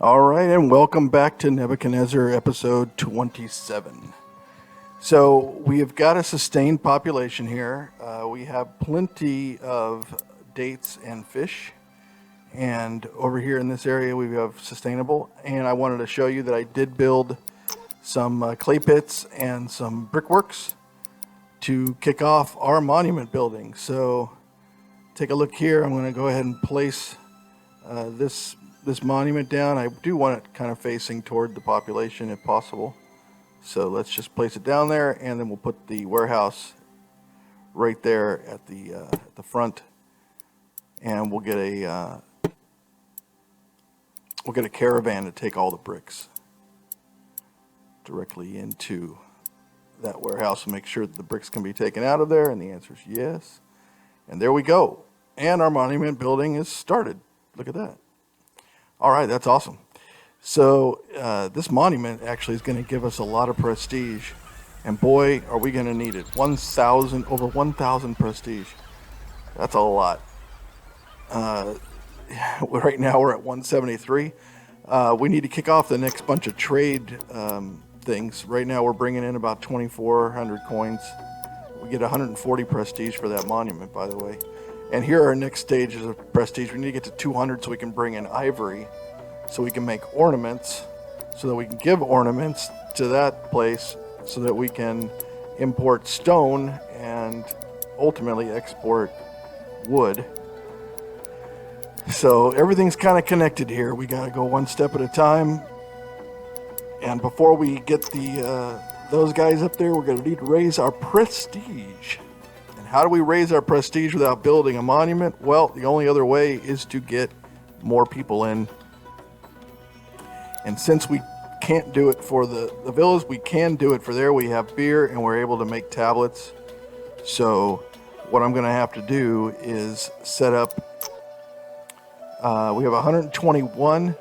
All right, and welcome back to Nebuchadnezzar episode 27. So we have got a sustained population here. We have plenty of dates and fish. And over here in this area, we have sustainable. And I wanted to show you that I did build some clay pits and some brickworks to kick off our monument building. So take a look here. I'm going to go ahead and place this monument down. I do want it kind of facing toward the population if possible. So let's just place it down there, and then we'll put the warehouse right there at the front, and we'll get a caravan to take all the bricks directly into that warehouse and make sure that the bricks can be taken out of there. And the answer is yes. And there we go. And our monument building is started. Look at that. All right, that's awesome. So this monument actually is going to give us a lot of prestige, and boy, are we going to need it. Over 1,000 prestige. That's a lot. Right now we're at 173. We need to kick off the next bunch of trade things. Right now we're bringing in about 2,400 coins. We get 140 prestige for that monument, by the way. And here are our next stages of prestige. We need to get to 200 so we can bring in ivory, so we can make ornaments, so that we can give ornaments to that place, so that we can import stone and ultimately export wood. So everything's kind of connected here. We got to go one step at a time. And before we get those guys up there, we're going to need to raise our prestige. How do we raise our prestige without building a monument? Well, the only other way is to get more people in. And since we can't do it for the villas, we can do it for there. We have beer and we're able to make tablets. So what I'm going to have to do is set up, we have 121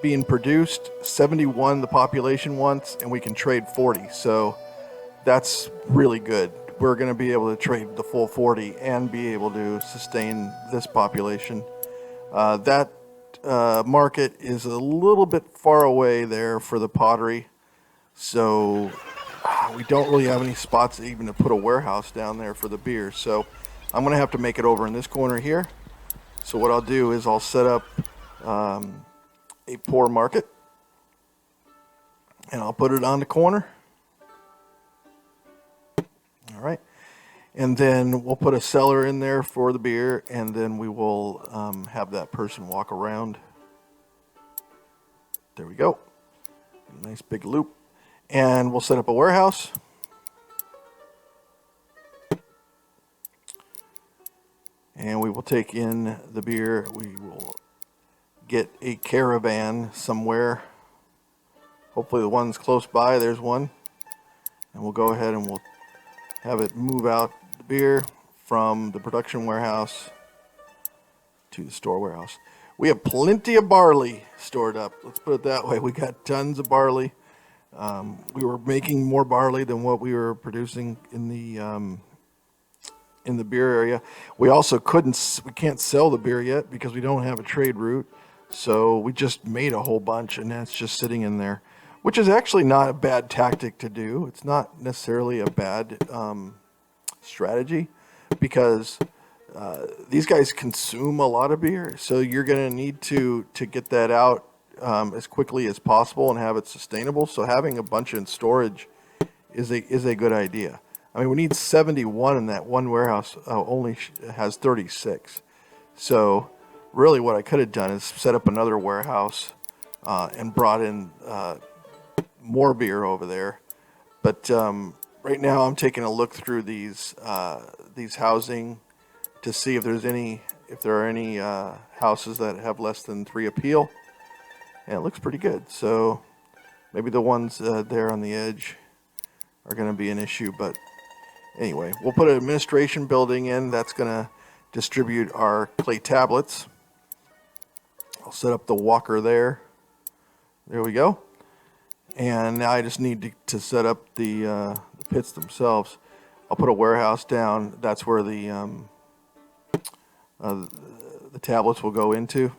being produced, 71 the population wants, and we can trade 40. So that's really good. We're going to be able to trade the full 40 and be able to sustain this population. That market is a little bit far away there for the pottery, so we don't really have any spots even to put a warehouse down there for the beer. So I'm going to have to make it over in this corner here. So what I'll do is I'll set up a poor market, and I'll put it on the corner. All right, and then we'll put a cellar in there for the beer, and then we will have that person walk around. There we go. Nice big loop. And we'll set up a warehouse. And we will take in the beer. We will get a caravan somewhere. Hopefully the one's close by. There's one. And we'll go ahead and we'll have it move out the beer from the production warehouse to the store warehouse. We have plenty of barley stored up. Let's put it that way. We got tons of barley. We were making more barley than what we were producing in the beer area. We can't sell the beer yet because we don't have a trade route. So we just made a whole bunch, and that's just sitting in there, which is actually not a bad tactic to do. It's not necessarily a bad strategy, because these guys consume a lot of beer. So you're going to need to get that out as quickly as possible and have it sustainable. So having a bunch in storage is a good idea. I mean, we need 71, and that one warehouse only has 36. So really what I could have done is set up another warehouse and brought in more beer over there. But right now I'm taking a look through these housing to see if there are any houses that have less than 3 appeal. And it looks pretty good. So maybe the ones there on the edge are going to be an issue. But anyway, we'll put an administration building in that's going to distribute our clay tablets. I'll set up the walker there. There we go. And now I just need to set up the pits themselves. I'll put a warehouse down. That's where the tablets will go into.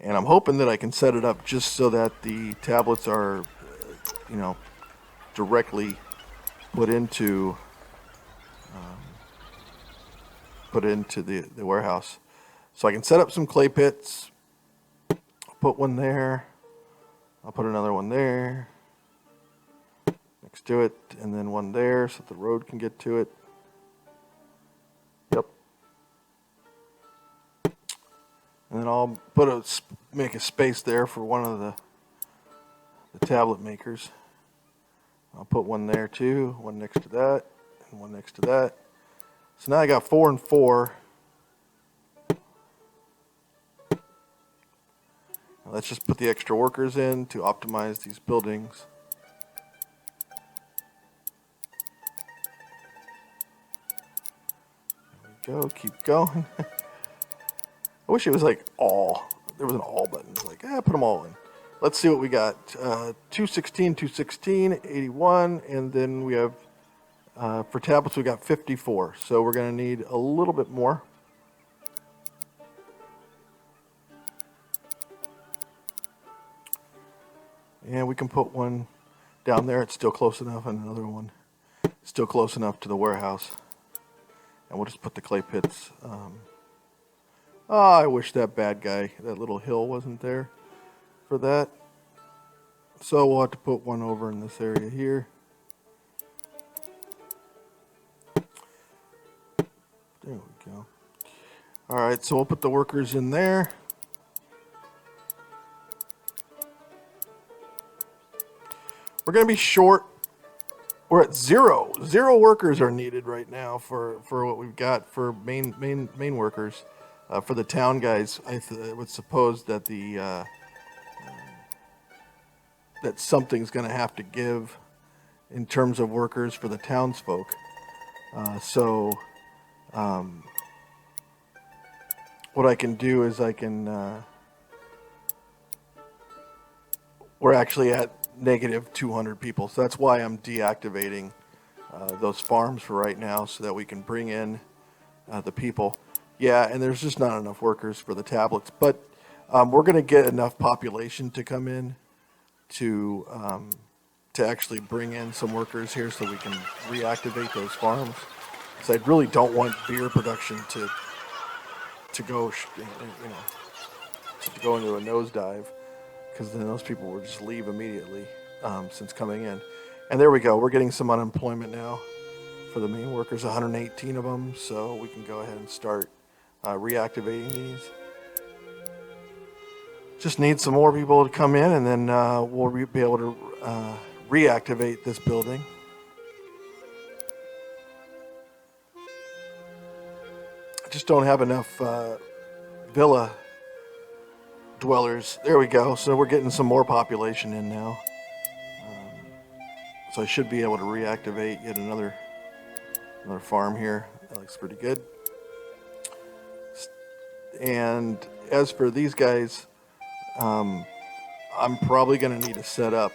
And I'm hoping that I can set it up just so that the tablets are, you know, directly put into the warehouse. So I can set up some clay pits. I'll put one there. I'll put another one there next to it, and then one there so the road can get to it. Yep. And then I'll make a space there for one of the tablet makers. I'll put one there too, one next to that, and one next to that. So now I got 4 and 4. Now let's just put the extra workers in to optimize these buildings. There we go, keep going. I wish it was like all. There was an all button. It's like, put them all in. Let's see what we got. 216, 216, 81, and then we have, for tablets, we got 54. So we're going to need a little bit more. And we can put one down there. It's still close enough, and another one still close enough to the warehouse. And we'll just put the clay pits. I wish that bad guy, that little hill wasn't there for that. So we'll have to put one over in this area here. There we go. All right, so we'll put the workers in there. We're going to be short. We're at 0. 0 workers are needed right now for what we've got for main workers. For the town guys, I would suppose that that something's going to have to give in terms of workers for the townsfolk. What I can do is we're actually at negative 200 people, so that's why I'm deactivating those farms for right now, so that we can bring in the people. Yeah, and there's just not enough workers for the tablets, but we're going to get enough population to come in to actually bring in some workers here, so we can reactivate those farms. So I really don't want beer production to go, to go into a nosedive, because then those people will just leave immediately since coming in. And there we go. We're getting some unemployment now for the main workers, 118 of them. So we can go ahead and start reactivating these. Just need some more people to come in, and then we'll be able to reactivate this building. I just don't have enough villa dwellers. There we go. So we're getting some more population in now. So I should be able to reactivate yet another farm here. That looks pretty good. And as for these guys, I'm probably going to need to set up.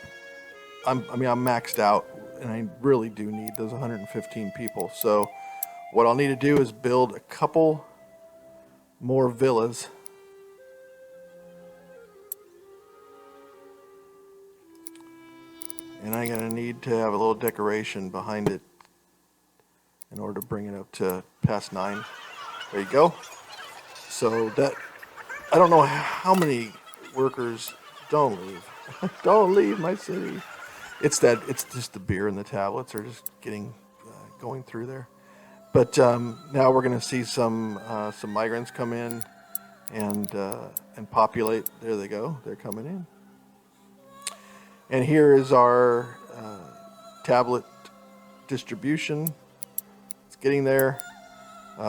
I'm maxed out, and I really do need those 115 people. So what I'll need to do is build a couple more villas. And I'm going to need to have a little decoration behind it in order to bring it up to past 9. There you go. So that, I don't know how many workers, don't leave. Don't leave my city. It's just the beer and the tablets are just going through there. But now we're going to see some migrants come in and populate. There they go. They're coming in. And here is our tablet distribution. It's getting there.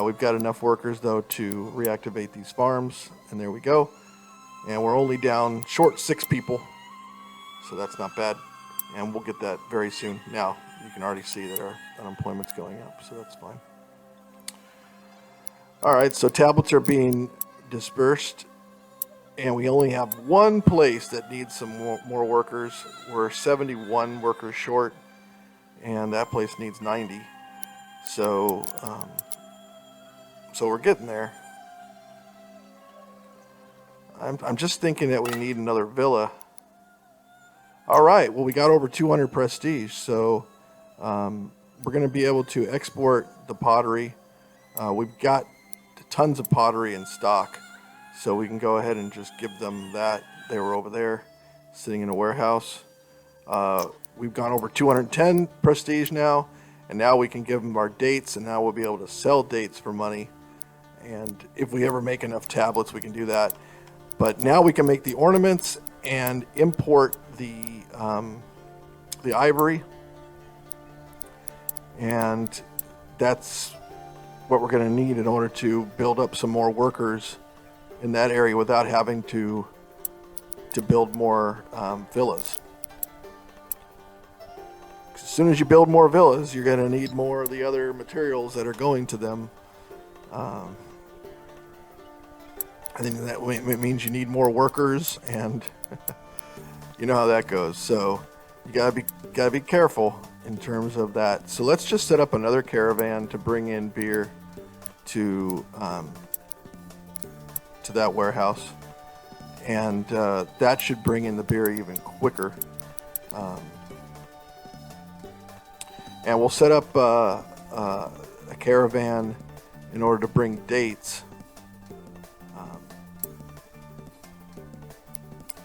We've got enough workers, though, to reactivate these farms. And there we go. And we're only down short 6 people. So that's not bad. And we'll get that very soon. Now, you can already see that our unemployment's going up, so that's fine. All right, so tablets are being dispersed. And we only have one place that needs some more workers. We're 71 workers short, and that place needs 90. So we're getting there. I'm just thinking that we need another villa. All right, well, we got over 200 prestige, so we're going to be able to export the pottery. We've got tons of pottery in stock, so we can go ahead and just give them that. They were over there sitting in a warehouse. We've gone over 210 prestige now, and now we can give them our dates, and now we'll be able to sell dates for money. And if we ever make enough tablets, we can do that. But now we can make the ornaments and import the ivory, and that's what we're going to need in order to build up some more workers in that area without having to build more villas. As soon as you build more villas, you're going to need more of the other materials that are going to them. I think that it means you need more workers, and you know how that goes. So you gotta be careful in terms of that. So let's just set up another caravan to bring in beer to that warehouse, and that should bring in the beer even quicker. And we'll set up a caravan in order to bring dates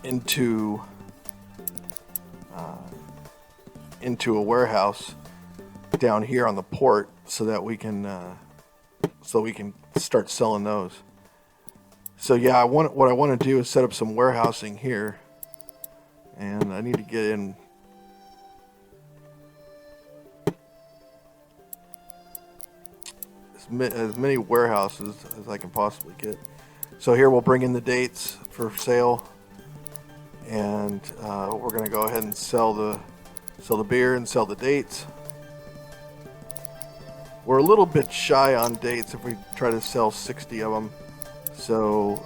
into a warehouse down here on the port, so that we can start selling those. So yeah, what I want to do is set up some warehousing here, and I need to get in as many warehouses as I can possibly get. So here we'll bring in the dates for sale, and we're going to go ahead and sell the beer and sell the dates. We're a little bit shy on dates if we try to sell 60 of them. So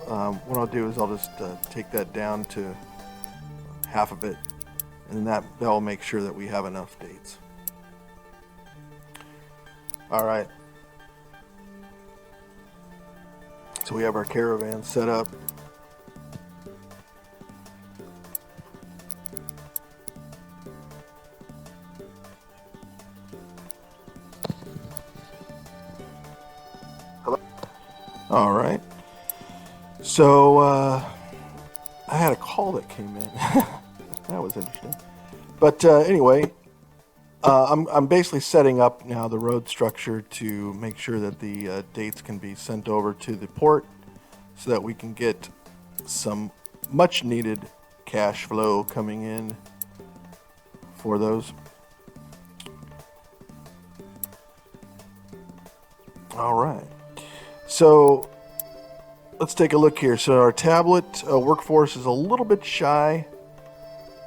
what I'll do is I'll just take that down to half of it, and that will make sure that we have enough dates. All right. So we have our caravan set up. All right. So I had a call that came in. That was interesting. But anyway, I'm basically setting up now the road structure to make sure that the dates can be sent over to the port, so that we can get some much needed cash flow coming in for those. All right. So let's take a look here. So our tablet workforce is a little bit shy,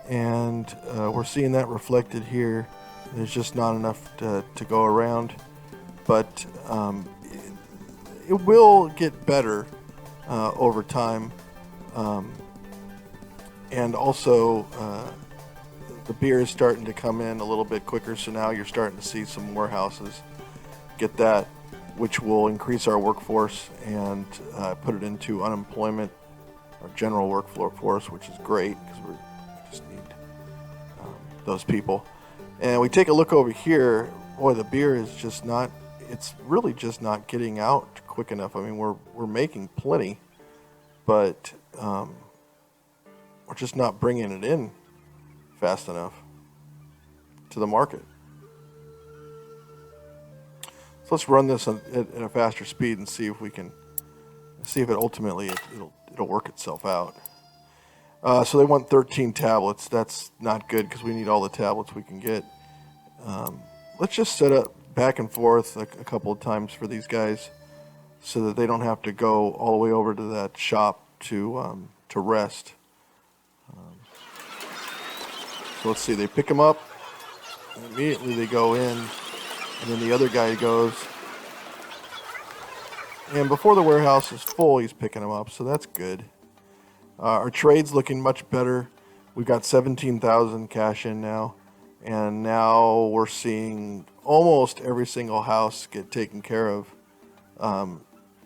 and we're seeing that reflected here. There's just not enough to go around, but it will get better over time. And also the beer is starting to come in a little bit quicker, so now you're starting to see some warehouses get that, which will increase our workforce and put it into unemployment, our general workforce, which is great because we just need those people. And we take a look over here. Boy, the beer is just not, it's really just not getting out quick enough. I mean, we're making plenty, but we're just not bringing it in fast enough to the market. So let's run this at a faster speed and see if we can see if it ultimately it'll work itself out. So they want 13 tablets. That's not good because we need all the tablets we can get. Let's just set up back and forth a couple of times for these guys, so that they don't have to go all the way over to that shop to rest. So let's see. They pick them up, and immediately they go in, and then the other guy goes. And before the warehouse is full, he's picking them up, so that's good. Our trade's looking much better. We've got 17,000 cash in now, and now we're seeing almost every single house get taken care of.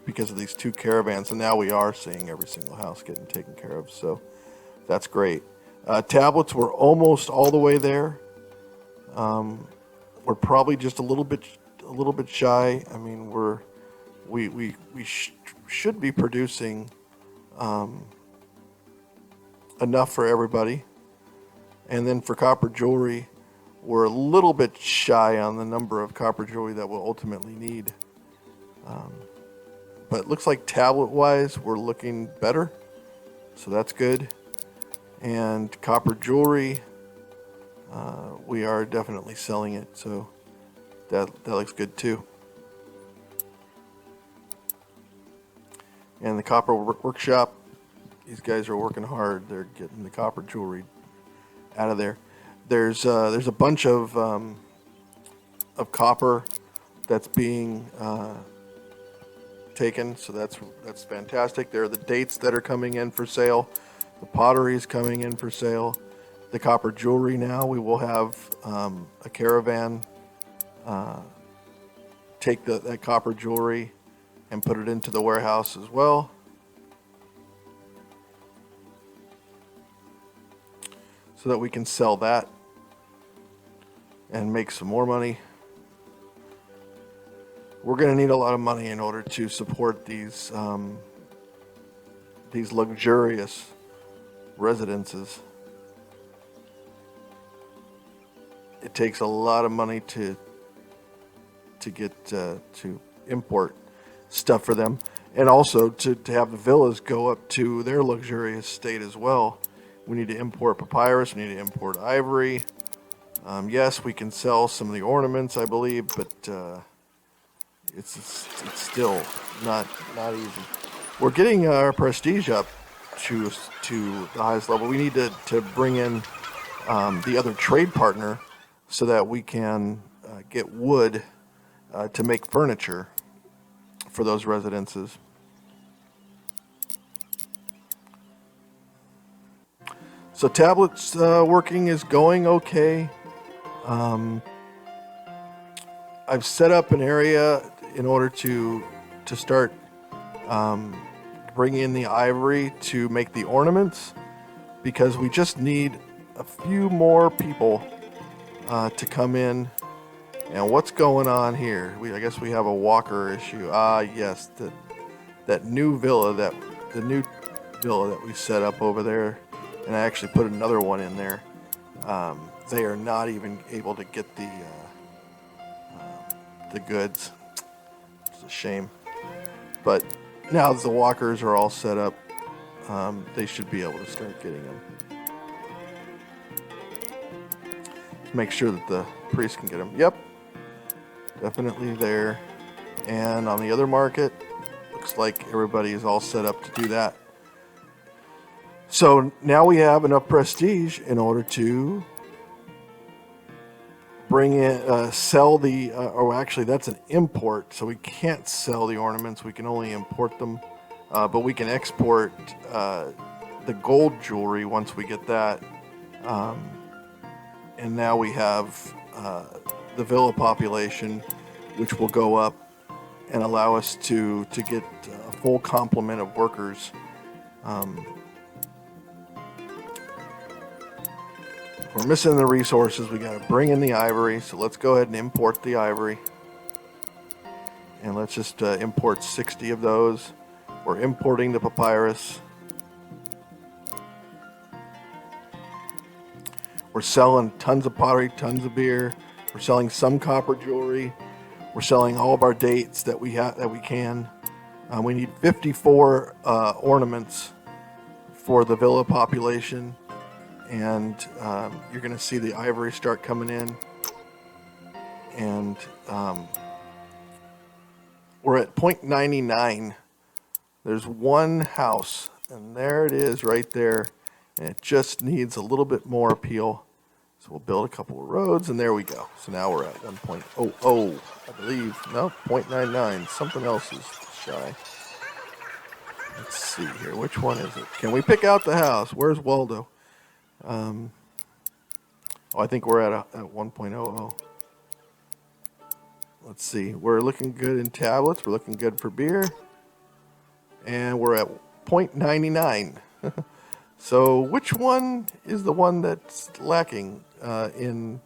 because of these 2 caravans, and now we are seeing every single house getting taken care of. So that's great. Tablets, we're almost all the way there. We're probably just a little bit shy. I mean, we should be producing enough for everybody. And then for copper jewelry, we're a little bit shy on the number of copper jewelry that we'll ultimately need. But it looks like tablet-wise, we're looking better. So that's good. And copper jewelry, we are definitely selling it. So that looks good too. And the copper workshop, these guys are working hard. They're getting the copper jewelry out of there. There's a bunch of copper that's being taken, so that's fantastic. There are the dates that are coming in for sale. The pottery is coming in for sale. The copper jewelry now, we will have a caravan take that copper jewelry and put it into the warehouse as well. So that we can sell that and make some more money. We're going to need a lot of money in order to support these luxurious residences. It takes a lot of money to get to import stuff for them, and also to have the villas go up to their luxurious state as well. We need to import papyrus. We need to import ivory. Yes, we can sell some of the ornaments, I believe, but it's still not easy. We're getting our prestige up to the highest level. We need to bring in the other trade partner so that we can get wood to make furniture for those residences. So tablets working is going okay. I've set up an area in order to start bringing in the ivory to make the ornaments, because we just need a few more people to come in. And what's going on here? I guess we have a walker issue. Yes, the new villa that we set up over there, and I actually put another one in there. They are not even able to get the goods. It's a shame. But now that the walkers are all set up, they should be able to start getting them. Make sure that the priest can get them. Yep, definitely there. And on the other market, looks like everybody is all set up to do that. So now we have enough prestige in order to bring in, sell the, actually that's an import, so we can't sell the ornaments, we can only import them, but we can export the gold jewelry once we get that. And now we have the villa population, which will go up and allow us to get a full complement of workers. We're missing the resources. We got to bring in the ivory, so let's go ahead and import the ivory. And let's just import 60 of those. We're importing the papyrus. We're selling tons of pottery, tons of beer. We're selling some copper jewelry. We're selling all of our dates that we can. We need 54 ornaments for the villa population, and you're going to see the ivory start coming in. And we're at 0.99. There's one house, and there it is right there. And it just needs a little bit more appeal. So we'll build a couple of roads, and there we go. So now we're at 1.00, I believe. No, 0.99. Something else is shy. Let's see here. Which one is it? Can we pick out the house? Where's Waldo? I think we're at 1.00. Let's see. We're looking good in tablets. We're looking good for beer. and we're at 0.99. So which one is the one that's lacking right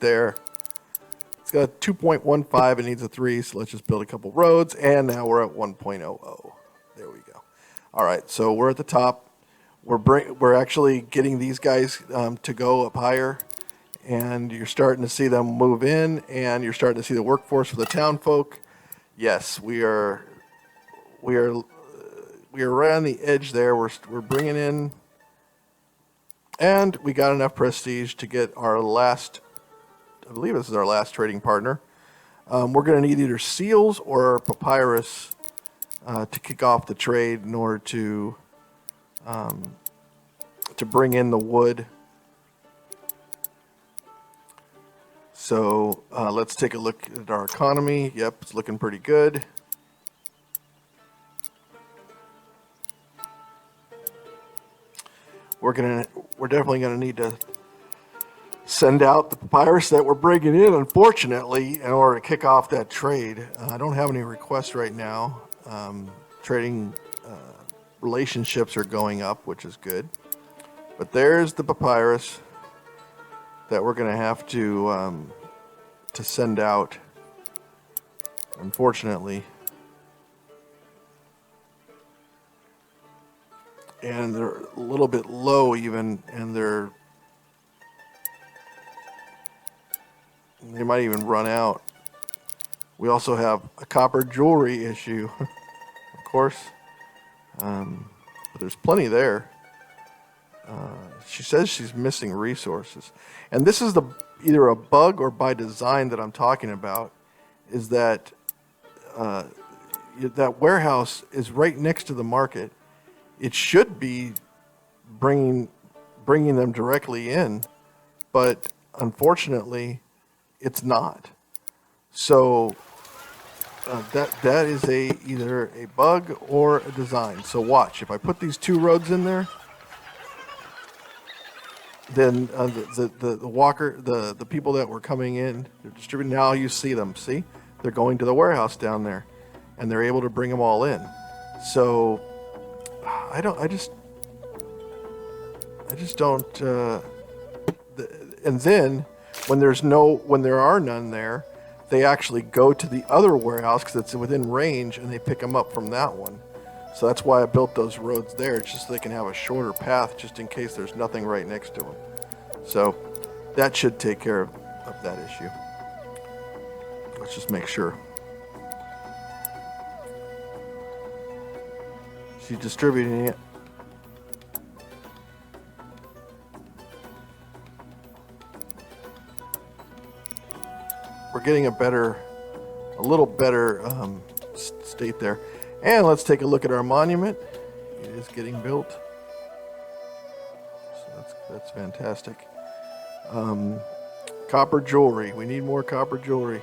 there. It's got a 2.15, it needs a 3, so let's just build a couple roads, and now we're at 1.00. There we go. All right, so we're at the top. We're actually getting these guys to go up higher, and you're starting to see them move in, and you're starting to see the workforce for the town folk. Yes, we are right on the edge there. We're bringing in, and we got enough prestige to get our last, I believe this is our last trading partner. We're going to need either seals or papyrus to kick off the trade in order to bring in the wood. So let's take a look at our economy. Yep, it's looking pretty good. We're definitely gonna need to send out the papyrus that we're bringing in, unfortunately, in order to kick off that trade. I don't have any requests right now. Trading relationships are going up, which is good. But there's the papyrus that we're gonna have to send out, unfortunately. And they're a little bit low even, and they might even run out. We also have a copper jewelry issue, of course, but there's plenty there. She says she's missing resources, and this is either a bug or by design that I'm talking about. Is that that warehouse is right next to the market. It should be bringing them directly in, but unfortunately, it's not. So that is either a bug or a design. So watch, if I put these 2 roads in there, then the people that were coming in, they're distributing. Now you see them. See, they're going to the warehouse down there, and they're able to bring them all in. So I just don't. And then when there are none there, they actually go to the other warehouse because it's within range, and they pick them up from that one. So that's why I built those roads there, just so they can have a shorter path, just in case there's nothing right next to them. So that should take care of that issue. Let's just make sure. She's distributing it. We're getting a little better state there. And let's take a look at our monument. It is getting built. So that's fantastic. Copper jewelry. We need more copper jewelry.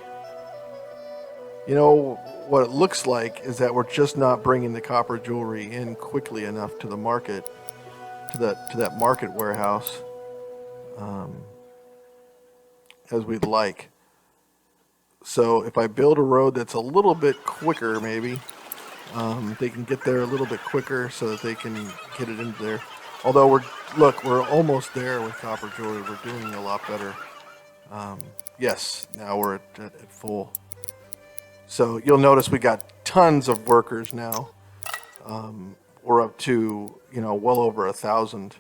You know, what it looks like is that we're just not bringing the copper jewelry in quickly enough to the market, to that market warehouse, as we'd like. So if I build a road that's a little bit quicker, maybe they can get there a little bit quicker, so that they can get it into there. Although we're almost there with copper jewelry. We're doing a lot better. Yes, now we're at full. So you'll notice we got tons of workers now. We're up to, well over 1,000.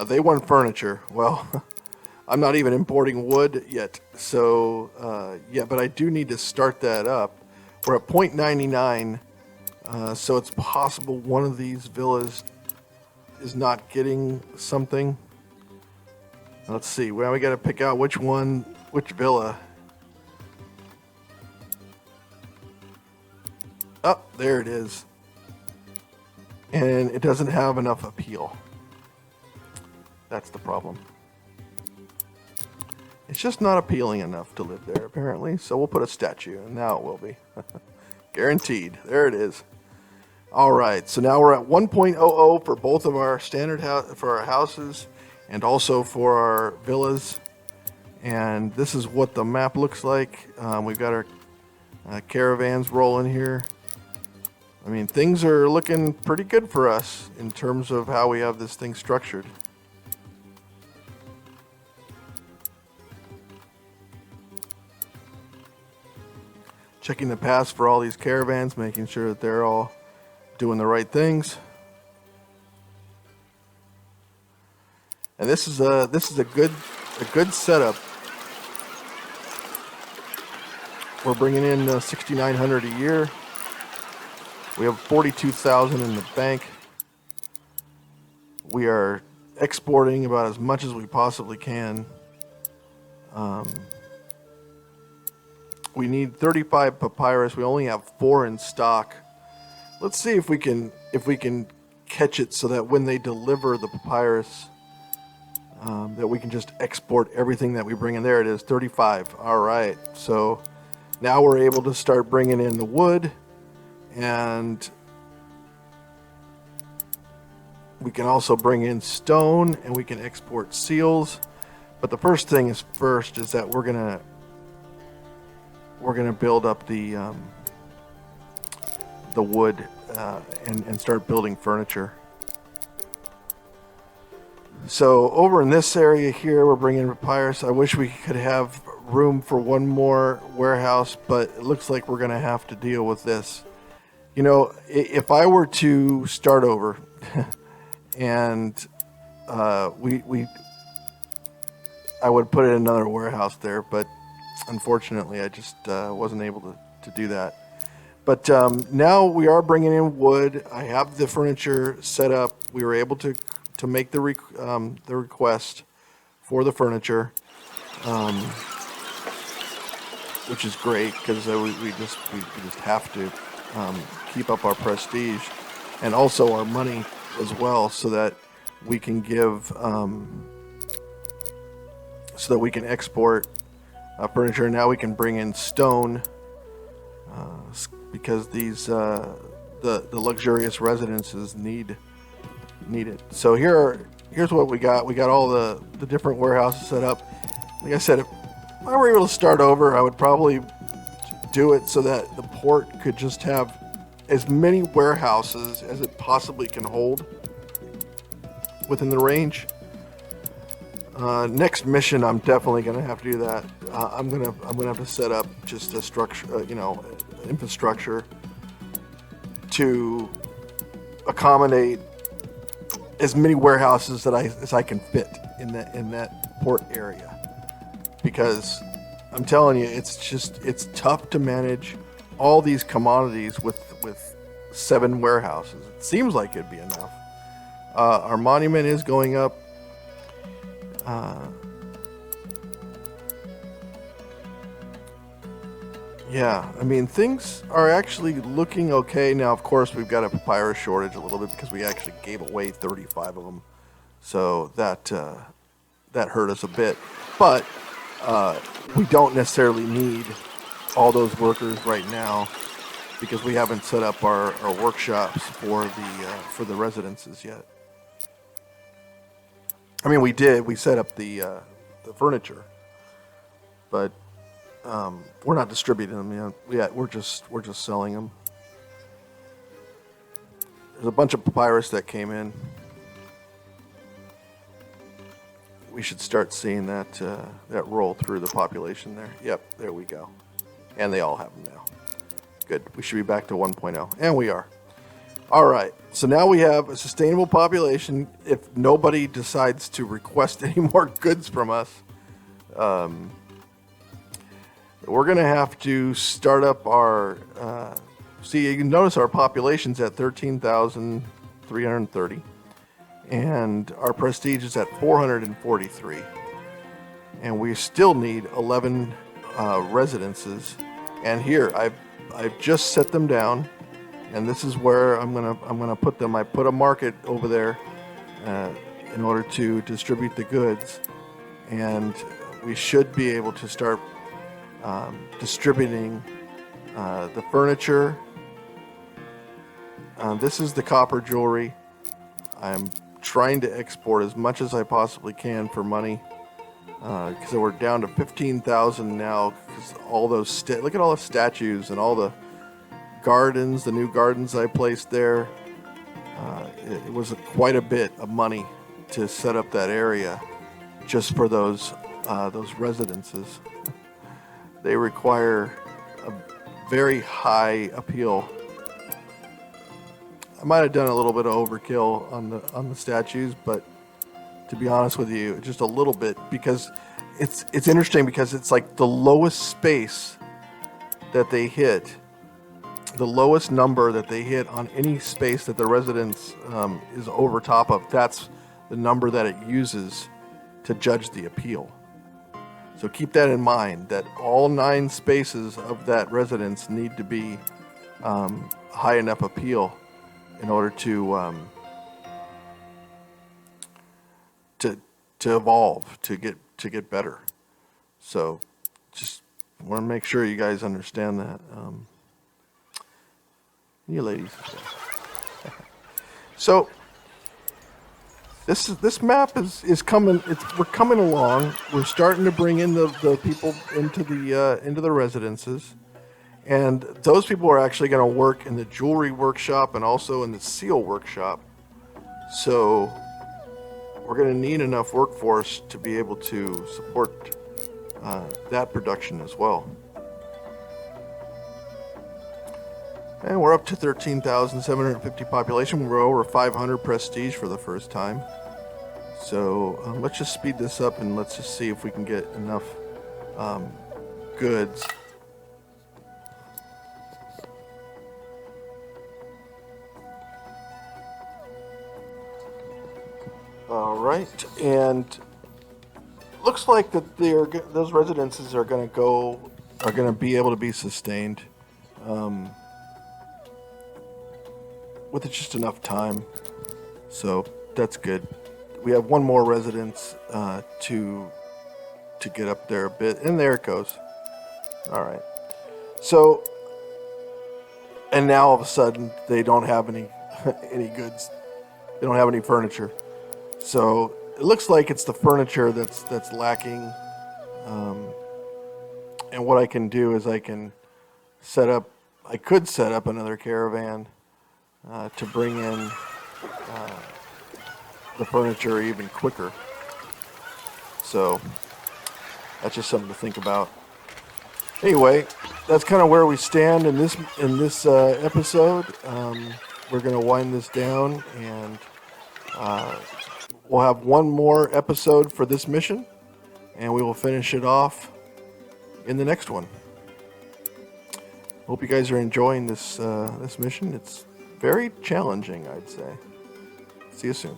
They want furniture. Well, I'm not even importing wood yet. So, but I do need to start that up. We're at 0.99. So it's possible one of these villas is not getting something. Let's see. Well, we got to pick out which villa. Oh, there it is. And it doesn't have enough appeal. That's the problem. It's just not appealing enough to live there, apparently. So we'll put a statue, and now it will be. Guaranteed. There it is. All right, so now we're at 1.00 for both of our for our houses, and also for our villas. And this is what the map looks like. We've got our caravans rolling here. I mean, things are looking pretty good for us in terms of how we have this thing structured. Checking the paths for all these caravans, making sure that they're all doing the right things. And this is a good setup. We're bringing in 6,900 a year. We have 42,000 in the bank. We are exporting about as much as we possibly can. We need 35 papyrus. We only have 4 in stock. Let's see if we can catch it so that when they deliver the papyrus, that we can just export everything that we bring in. There it is, 35. All right. So now we're able to start bringing in the wood, and we can also bring in stone, and we can export seals. But the first thing is that we're gonna build up the wood and start building furniture. So over in this area here, we're bringing papyrus. I wish we could have room for one more warehouse, but it looks like we're going to have to deal with this. You know, if I were to start over and I would put in another warehouse there, but unfortunately I just wasn't able to do that. But now we are bringing in wood. I have the furniture set up. We were able to make the request for the furniture, which is great because we just have to keep up our prestige and also our money as well, so that we can give so that we can export furniture. Now we can bring in stone because these the luxurious residences need it. So here's what we got. We got all the different warehouses set up. Like I said, if I were able to start over, I would probably do it so that the port could just have as many warehouses as it possibly can hold within the range. Next mission, I'm definitely going to have to do that. I'm gonna have to set up just a structure, infrastructure to accommodate as many warehouses as I can fit in that port area, because I'm telling you, it's tough to manage all these commodities with 7 warehouses. It seems like it'd be enough. Our monument is going up. Yeah, I mean, things are actually looking okay. Now, of course, we've got a papyrus shortage a little bit because we actually gave away 35 of them. So that hurt us a bit. But we don't necessarily need all those workers right now because we haven't set up our workshops for the residences yet. I mean, we did. We set up the furniture, but we're not distributing them yet. We're just selling them. There's a bunch of papyrus that came in. We should start seeing that roll through the population there. Yep, there we go. And they all have them now. Good. We should be back to 1.0, and we are. All right. So now we have a sustainable population. If nobody decides to request any more goods from us, we're going to have to start up our... see, you can notice our population's at 13,330. And our prestige is at 443. And we still need 11 residences. And here, I've just set them down. And this is where I'm gonna put them. I put a market over there in order to distribute the goods. And we should be able to start distributing the furniture. This is the copper jewelry. I'm trying to export as much as I possibly can for money, because we're down to 15,000 now. Because all those look at all the statues and all the gardens, the new gardens I placed there. It was quite a bit of money to set up that area just for those residences. They require a very high appeal. I might have done a little bit of overkill on the statues, but to be honest with you, just a little bit, because it's interesting because it's like the lowest space that they hit, the lowest number that they hit on any space that the residence is over top of. That's the number that it uses to judge the appeal. So keep that in mind, that all 9 spaces of that residence need to be high enough appeal in order to evolve, to get better. So just want to make sure you guys understand that. You ladies. So this map is coming. We're coming along. We're starting to bring in the people into the residences, and those people are actually going to work in the jewelry workshop and also in the seal workshop. So we're going to need enough workforce to be able to support that production as well. And we're up to 13,750 population. We're over 500 prestige for the first time. So let's just speed this up and let's just see if we can get enough goods. All right, and looks like that those residences are going to be able to be sustained. With just enough time, so that's good. We have one more residence to get up there a bit, and there it goes. All right. So, and now all of a sudden they don't have any goods. They don't have any furniture. So it looks like it's the furniture that's lacking. And what I can do is I could set up another caravan to bring in the furniture even quicker. So that's just something to think about. Anyway, that's kind of where we stand in this episode. We're going to wind this down, and we'll have one more episode for this mission, and we will finish it off in the next one. Hope you guys are enjoying this mission. It's very challenging, I'd say. See you soon.